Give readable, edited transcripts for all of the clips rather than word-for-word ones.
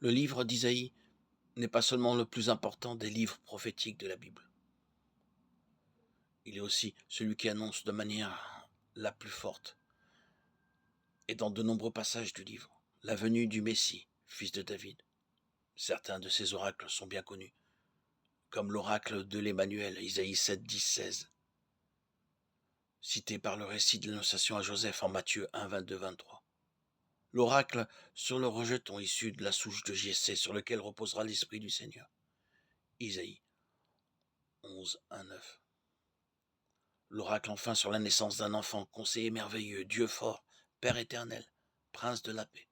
Le livre d'Isaïe n'est pas seulement le plus important des livres prophétiques de la Bible. Il est aussi celui qui annonce de manière la plus forte, et dans de nombreux passages du livre, la venue du Messie, fils de David. Certains de ces oracles sont bien connus, comme l'oracle de l'Emmanuel, Isaïe 7, 10, 16, cité par le récit de l'annonciation à Joseph en Matthieu 1, 22, 23. L'oracle sur le rejeton issu de la souche de Jessé sur lequel reposera l'Esprit du Seigneur, Isaïe 11, 1, 9. L'oracle enfin sur la naissance d'un enfant, conseiller merveilleux, Dieu fort, Père éternel, Prince de la paix.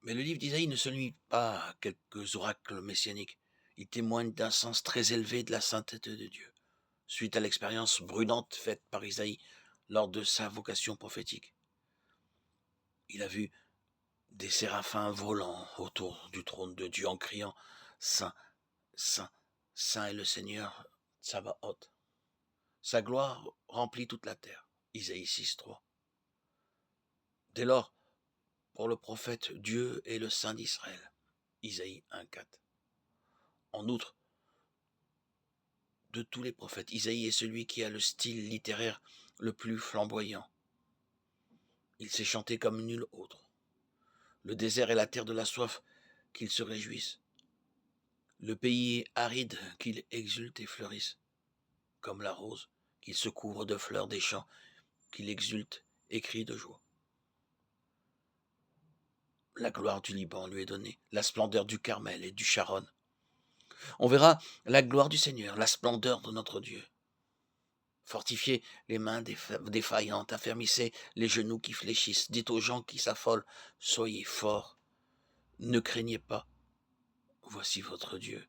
Mais le livre d'Isaïe ne se limite pas à quelques oracles messianiques. Il témoigne d'un sens très élevé de la sainteté de Dieu, suite à l'expérience brûlante faite par Isaïe lors de sa vocation prophétique. Il a vu des séraphins volant autour du trône de Dieu en criant « Saint, Saint, Saint est le Seigneur Tsabaoth. Sa gloire remplit toute la terre. » Isaïe 6, 3. Dès lors, pour le prophète, Dieu est le Saint d'Israël. Isaïe 1, 4. En outre, de tous les prophètes, Isaïe est celui qui a le style littéraire le plus flamboyant. Il sait chanter comme nul autre. Le désert est la terre de la soif, qu'il se réjouisse. Le pays aride, qu'il exulte et fleurisse. Comme la rose, qu'il se couvre de fleurs des champs, qu'il exulte et crie de joie. La gloire du Liban lui est donnée, la splendeur du Carmel et du Sharon. On verra la gloire du Seigneur, la splendeur de notre Dieu. Fortifiez les mains défaillantes, affermissez les genoux qui fléchissent, dites aux gens qui s'affolent, soyez forts, ne craignez pas, voici votre Dieu.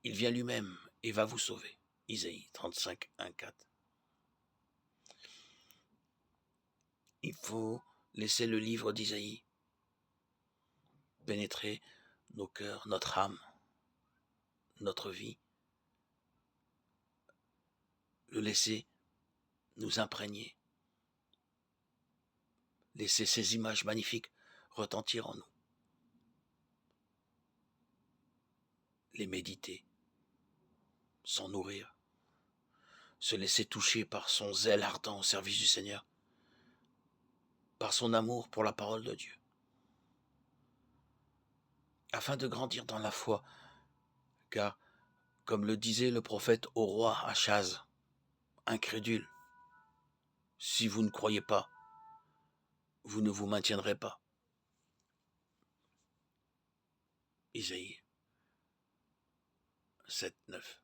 Il vient lui-même et va vous sauver. Isaïe 35, 1, 4. Il faut laisser le livre d'Isaïe pénétrer nos cœurs, notre âme, notre vie, le laisser nous imprégner, laisser ces images magnifiques retentir en nous, les méditer, s'en nourrir, se laisser toucher par son zèle ardent au service du Seigneur, par son amour pour la parole de Dieu, afin de grandir dans la foi, car, comme le disait le prophète au roi Achaz, incrédule, si vous ne croyez pas, vous ne vous maintiendrez pas. Isaïe 7, 9.